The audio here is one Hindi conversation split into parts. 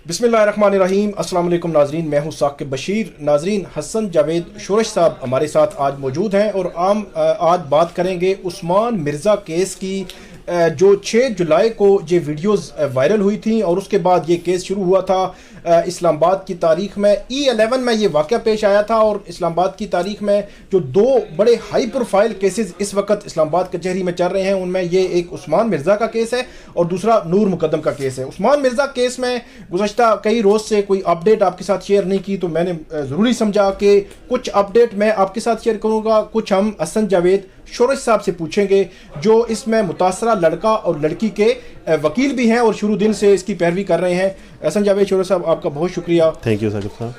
बिस्मिल्लाहिर्रहमानिर्रहीम। अस्सलाम वालेकुम नाजरीन, मैं हूं साकिब बशीर। नाजरीन, हसन जावेद शोरश साहब हमारे साथ आज मौजूद हैं और आज बात करेंगे उस्मान मिर्ज़ा केस की। जो 6 जुलाई को ये वीडियोस वायरल हुई थी और उसके बाद ये केस शुरू हुआ था। इस्लामाबाद की तारीख में E11 में ये वाक़या पेश आया था और इस्लामाबाद की तारीख में जो 2 बड़े हाई प्रोफाइल केसेस इस वक्त इस्लामाबाद कचहरी में चल रहे हैं, उनमें ये एक उस्मान मिर्ज़ा का केस है और दूसरा नूर मुकद्दम का केस है। उस्मान मिर्ज़ा केस में गुज़श्ता कई रोज़ से कोई अपडेट आपके साथ शेयर नहीं की, तो मैंने ज़रूरी समझा कि कुछ अपडेट मैं आपके साथ शेयर करूँगा। कुछ हम हसन जावेद शोरश साहब से पूछेंगे जो इसमें मुतासरा लड़का और लड़की के वकील भी हैं और शुरू दिन से इसकी पैरवी कर रहे हैं। हसन जावेद शोरश साहब, आपका बहुत शुक्रिया। थैंक यू साकिब साहब।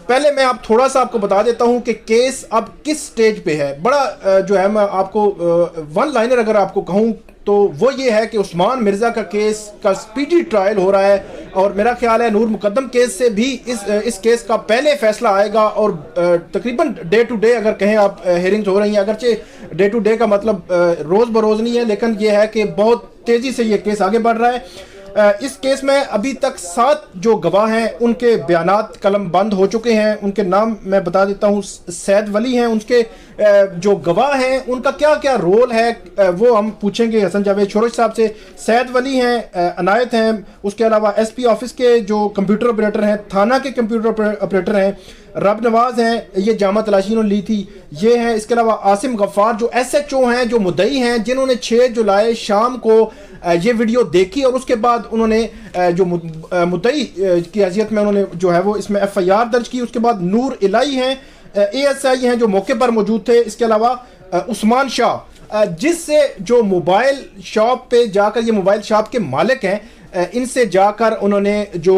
पहले मैं आप थोड़ा सा आपको बता देता हूं कि केस अब किस स्टेज पे है। बड़ा जो है, मैं आपको वन लाइनर अगर आपको कहूं तो वो ये है कि उस्मान मिर्ज़ा का केस का स्पीडी ट्रायल हो रहा है और मेरा ख्याल है नूर मुकद्दम केस से भी इस केस का पहले फैसला आएगा और तकरीबन डे टू डे अगर कहें आप हेयरिंग्स हो रही हैं। अगरचे डे टू डे का मतलब रोज़ बरोज़ नहीं है, लेकिन ये है कि बहुत तेज़ी से ये केस आगे बढ़ रहा है। इस केस में अभी तक 7 जो गवाह हैं उनके बयानात कलम बंद हो चुके हैं। उनके नाम मैं बता देता हूँ। सैद वली हैं, उसके जो गवाह हैं उनका क्या क्या रोल है वो हम पूछेंगे हसन जावेद शोरश साहब से। सैद वली हैं, अनायत हैं, उसके अलावा SP ऑफिस के जो कंप्यूटर ऑपरेटर हैं, थाना के कंप्यूटर ऑपरेटर हैं, रब नवाज हैं, ये जामा तलाशी इन्होंने ली थी, ये हैं। इसके अलावा आसिम गफ्फार जो SHO हैं, जो मुद्दई हैं, जिन्होंने 6 जुलाई शाम को ये वीडियो देखी और उसके बाद उन्होंने जो मुद्दई की हैसियत में उन्होंने जो है वो इसमें FIR दर्ज की। उसके बाद नूर इलाही हैं, ASI हैं जो मौके पर मौजूद थे। इसके अलावा उस्मान शाह, जिससे जो मोबाइल शॉप पे जाकर, ये मोबाइल शॉप के मालिक हैं, इनसे जाकर उन्होंने जो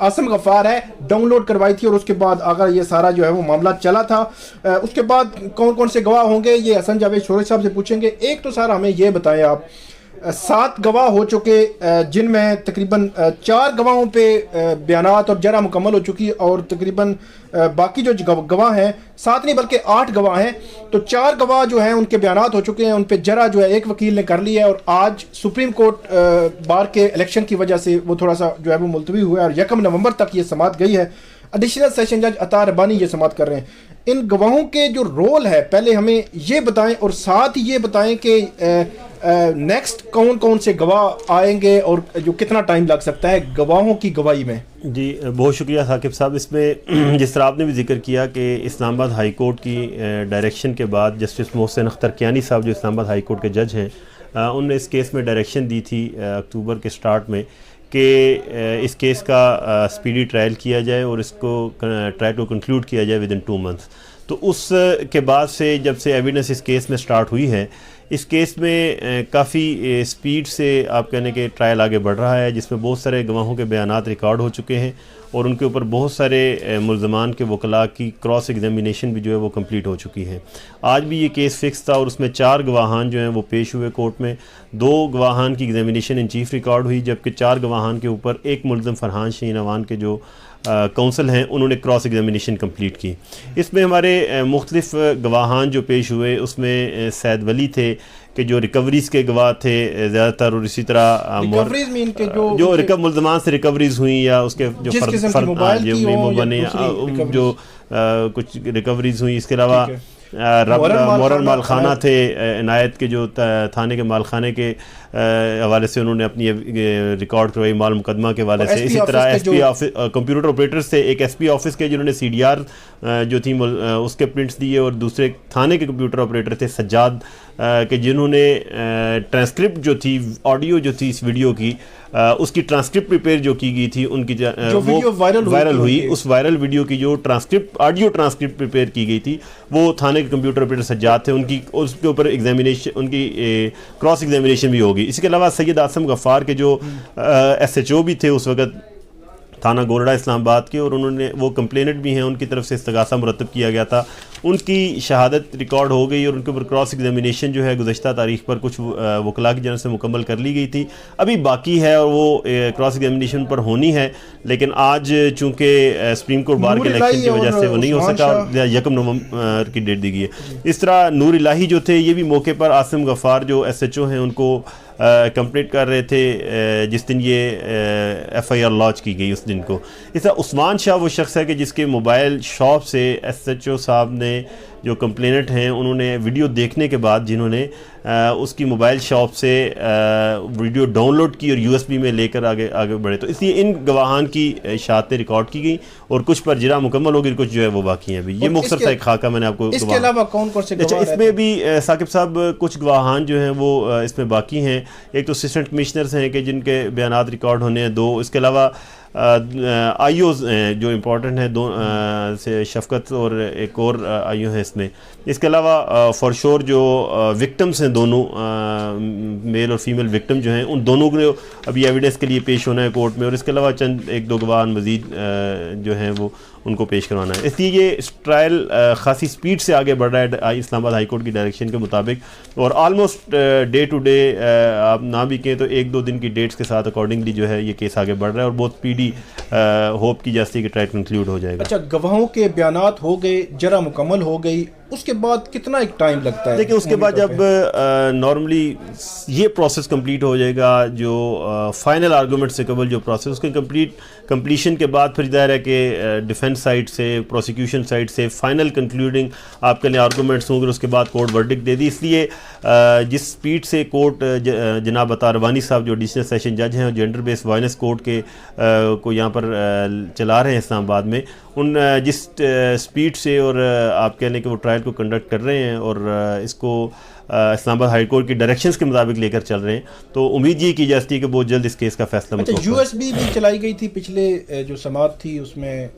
आसिम गफ्फार है डाउनलोड करवाई थी और उसके बाद अगर ये सारा जो है वो मामला चला था। उसके बाद कौन कौन से गवाह होंगे ये हसन जावेद शोरश साहब से पूछेंगे। एक तो सर हमें ये बताएं आप, 7 गवाह हो चुके जिनमें तकरीबन 4 गवाहों पे बयानात और जरा मुकम्मल हो चुकी और तकरीबन बाकी जो गवाह हैं 7 नहीं बल्कि 8 गवाह हैं। तो 4 गवाह जो हैं उनके बयानात हो चुके हैं, उन पे जरा जो है एक वकील ने कर लिया है और आज सुप्रीम कोर्ट बार के इलेक्शन की वजह से वो थोड़ा सा जो है वो मुलतवी हुआ है और 1 नवंबर तक ये समाअत गई है। एडिशनल सेशन जज अता रब्बानी ये समाअत कर रहे हैं। इन गवाहों के जो रोल है पहले हमें ये बताएं और साथ ही ये बताएं कि नेक्स्ट कौन कौन से गवाह आएंगे और जो कितना टाइम लग सकता है गवाहों की गवाही में। जी बहुत शुक्रिया साकिब साहब। इसमें जिस तरह आपने भी जिक्र किया कि इस्लामाबाद हाई कोर्ट की डायरेक्शन के बाद जस्टिस मोहसिन अख्तर कियानी साहब जो इस्लामाबाद हाई कोर्ट के जज हैं, उन्होंने इस केस में डायरेक्शन दी थी अक्टूबर के स्टार्ट में कि इस केस का स्पीडी ट्रायल किया जाए और इसको ट्रायल को कंक्लूड किया जाए विद इन 2 मंथ्स। तो उस के बाद से जब से एविडेंस इस केस में स्टार्ट हुई है, इस केस में काफ़ी स्पीड से आप कहने के ट्रायल आगे बढ़ रहा है, जिसमें बहुत सारे गवाहों के बयानात रिकॉर्ड हो चुके हैं और उनके ऊपर बहुत सारे मुल्ज़मान के वकला की क्रॉस एग्जामिनेशन भी जो है वो कंप्लीट हो चुकी है। आज भी ये केस फिक्स था और उसमें 4 गवाहान जो हैं वो पेश हुए कोर्ट में। 2 गवाहान की एग्जामिनेशन इन चीफ रिकॉर्ड हुई, जबकि 4 गवाहान के ऊपर एक मुल्ज़म फरहान शहीन अवान के जो काउंसिल हैं उन्होंने क्रॉस एग्जामिनेशन कंप्लीट की। इसमें हमारे मुख्तलिफ गवाहान जो पेश हुए उसमें सैद वली थे कि जो रिकवरीज के गवाह थे ज़्यादातर, और इसी तरह जो मुल्ज़मान से रिकवरीज हुई या उसके जो मोबाइल जो कुछ रिकवरीज हुई। इसके अलावा मोरल मालखाना थे इनायत के जो थाने के मालखाने के हवाले से उन्होंने अपनी रिकॉर्ड करवाई माल मुकदमा के हवाले से। इसी तरह SP ऑफिस कंप्यूटर ऑपरेटर्स थे, एक SP ऑफिस के जिन्होंने CDR जो थी उसके प्रिंट्स दिए और दूसरे थाने के कंप्यूटर ऑपरेटर थे सज्जाद के जिन्होंने ट्रांसक्रिप्ट जो थी, ऑडियो जो थी इस वीडियो की, उसकी ट्रांसक्रिप्ट प्रिपेयर जो की गई थी उनकी वो वायरल हुई। उस वायरल वीडियो की जो ट्रांसक्रिप्ट ऑडियो ट्रांसक्रिप्ट प्रिपेयर की गई थी वो थाने के कंप्यूटर ऑपरेटर सज्जाद थे, उनकी उसके ऊपर एग्जामिनेशन, उनकी क्रॉस एग्जामिनेशन भी होगी। इसके अलावा सैयद आसिम गफ्फार के जो SHO भी थे उस वक्त थाना गोरडा इस्लामाबाद के, और उन्होंने वो कंप्लेनेंट भी हैं, उनकी तरफ से इस्तगासा मुरतब किया गया था, उनकी शहादत रिकॉर्ड हो गई और उनके ऊपर क्रॉस एग्जामिनेशन जो है गुज़श्ता तारीख पर कुछ वकला की जानब से मुकम्मल कर ली गई थी। अभी बाकी है और वो क्रॉस एग्जामिनेशन पर होनी है, लेकिन आज चूँकि सुप्रीम कोर्ट बार के इलेक्शन की वजह से वो नहीं हो सका और 1 नवंबर की डेट दी गई है। इस तरह नूर इलाही जो थे ये भी मौके पर आसिम गफ्फार जो SHO हैं उनको कंप्लीट कर रहे थे जिस दिन ये FIR लॉन्च की गई उस दिन को। इस तरह उस्मान शाह वो शख्स है कि जिसके मोबाइल शॉप से SHO साहब ने जो कंप्लेनेंट हैं उन्होंने वीडियो देखने के बाद जिन्होंने उसकी मोबाइल शॉप से वीडियो डाउनलोड की और USB में लेकर आगे बढ़े, तो इसलिए इन गवाहान की शहादतें रिकॉर्ड की गई और कुछ पर जिरा मुकम्मल होगी, कुछ जो है वो बाकी हैं अभी। ये मुख्तसर सा एक खाका मैंने आपको। इसके अलावा कौन कौन से अच्छा, इसमें भी साकिब साहब कुछ गवाहान जो हैं वो इसमें बाकी हैं। एक तो असिस्टेंट कमिश्नर्स हैं कि जिनके बयानात रिकॉर्ड होने हैं 2। इसके अलावा IOs जो इम्पोर्टेंट हैं 2 से शफ़क़त और एक और IO है इसमें। इसके अलावा फॉर श्योर जो विक्टिम्स हैं दोनों मेल और फीमेल विक्टिम जो हैं उन दोनों को अभी एविडेंस के लिए पेश होना है कोर्ट में, और इसके अलावा चंद 1-2 गवाह मज़ीद जो हैं वो उनको पेश करवाना है। इसलिए ये ट्रायल खासी स्पीड से आगे बढ़ रहा है इस्लामाबाद हाई कोर्ट की डायरेक्शन के मुताबिक, और आलमोस्ट डे टू डे आप ना भी कहें तो 1-2 दिन की डेट्स के साथ अकॉर्डिंगली जो है ये केस आगे बढ़ रहा है और बहुत स्पीडी होप की जाती है कि ट्रायल कंक्लूड हो जाएगा। अच्छा, गवाहों के बयानात हो गए, जरा मुकम्मल हो गई, उसके बाद कितना एक टाइम लगता है? देखिए उसके बाद जब नॉर्मली ये प्रोसेस कंप्लीट हो जाएगा, जो फाइनल आर्गूमेंट से कबल जो प्रोसेस उसके कंप्लीशन के बाद फिर जाहिर है कि डिफेंस साइड से प्रोसिक्यूशन साइड से फाइनल कंक्लूडिंग आपके लिए आर्गूमेंट्स होंगे, उसके बाद कोर्ट वर्डिक्ट दे दी। इसलिए जिस स्पीड से कोर्ट जनाब अता रवानी साहब जो एडिशनल सेशन जज हैं और जेंडर बेस्ड वायलेंस कोर्ट के को यहाँ पर चला रहे हैं इस्लामाबाद में, उन जिस स्पीड से और आप कह लें कि वो ट्रायल को कंडक्ट कर रहे हैं और इसको इस्लामाबाद हाई कोर्ट की डायरेक्शंस के मुताबिक लेकर चल रहे हैं, तो उम्मीद ये की जाती है कि बहुत जल्द इस केस का फैसला। अच्छा, USB भी चलाई गई थी पिछले जो समाअत थी उसमें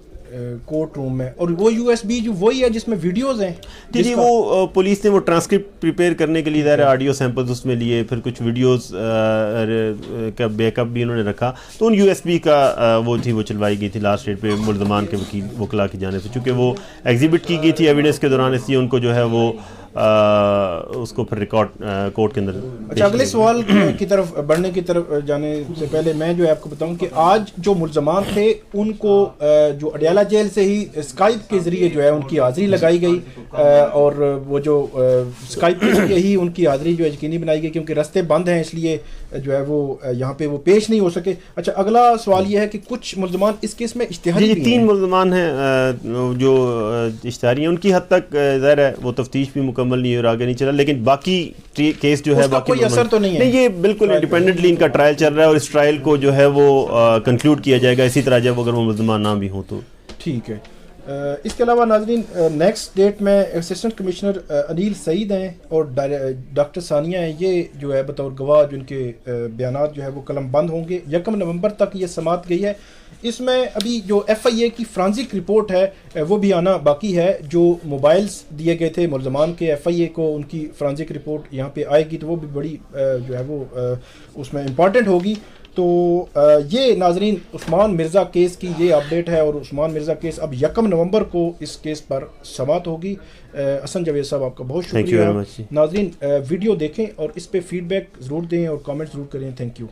कोर्ट रूम में, और वो USB जो वही है जिसमें वीडियोस हैं? जी, वो पुलिस ने वो ट्रांसक्रिप्ट प्रिपेयर करने के लिए ज़रा ऑडियो सैंपल्स उसमें लिए, फिर कुछ वीडियोस का बैकअप भी उन्होंने रखा, तो उन USB का वो चलवाई गई थी लास्ट डेट पे मुल्ज़मान के वकला की जाने से, चूँकि वो एग्जिबिट की गई थी एविडेंस के दौरान, इसलिए उनको जो है वो उसको फिर रिकॉर्ड कोर्ट के अंदर। अच्छा, अगले सवाल की तरफ बढ़ने की तरफ जाने से पहले मैं जो है आपको बताऊं कि आज जो मुल्ज़मान थे उनको जो अडियाला जेल से ही स्काइप के ज़रिए जो है उनकी हाज़िरी लगाई गई, और वो जो स्काइप के ज़रिए ही उनकी हाज़िरी जो है यकीनी बनाई गई, क्योंकि रास्ते बंद हैं इसलिए जो है वो यहाँ पे वो पेश नहीं हो सके। अच्छा, अगला सवाल ये है कि कुछ मुल्ज़मान इस केस में इश्तिहारी 3 मुल्ज़मान हैं जो इश्तिहारी हैं, उनकी हद तक ज़ाहिर है वो तफ्तीश भी मुकम्मल नहीं और आगे नहीं चला, लेकिन बाकी केस जो है बाकी कोई असर तो नहीं है। नहीं, ये बिल्कुल इंडिपेंडेंटली इनका ट्रायल चल रहा है और इस ट्रायल को जो है वो कंक्लूड किया जाएगा इसी तरह जब अगर वो मुल्ज़मान ना भी हो तो। ठीक है। इसके अलावा नाज़रीन, नेक्स्ट डेट में असिस्टेंट कमिश्नर अनिल सईद हैं और डॉक्टर सानिया हैं, ये जो है बतौर गवाह जिनके बयानात जो है वो कलम बंद होंगे। 1 नवंबर तक ये समाअत गई है। इसमें अभी जो FIA की फ्रांसिक रिपोर्ट है वो भी आना बाकी है। जो मोबाइल्स दिए गए थे मुल्ज़मान के FIA को, उनकी फ्रांसिक रिपोर्ट यहाँ पे आएगी, तो वो भी बड़ी जो है वो उसमें इम्पॉर्टेंट होगी। तो ये नाजरीन उस्मान मिर्ज़ा केस की ये अपडेट है, और उस्मान मिर्ज़ा केस अब 1 नवंबर को इस केस पर समाअत होगी। हसन जावेद साहब, आपका बहुत शुक्रिया। नाजरीन, वीडियो देखें और इस पे फीडबैक ज़रूर दें और कमेंट ज़रूर करें। Thank you.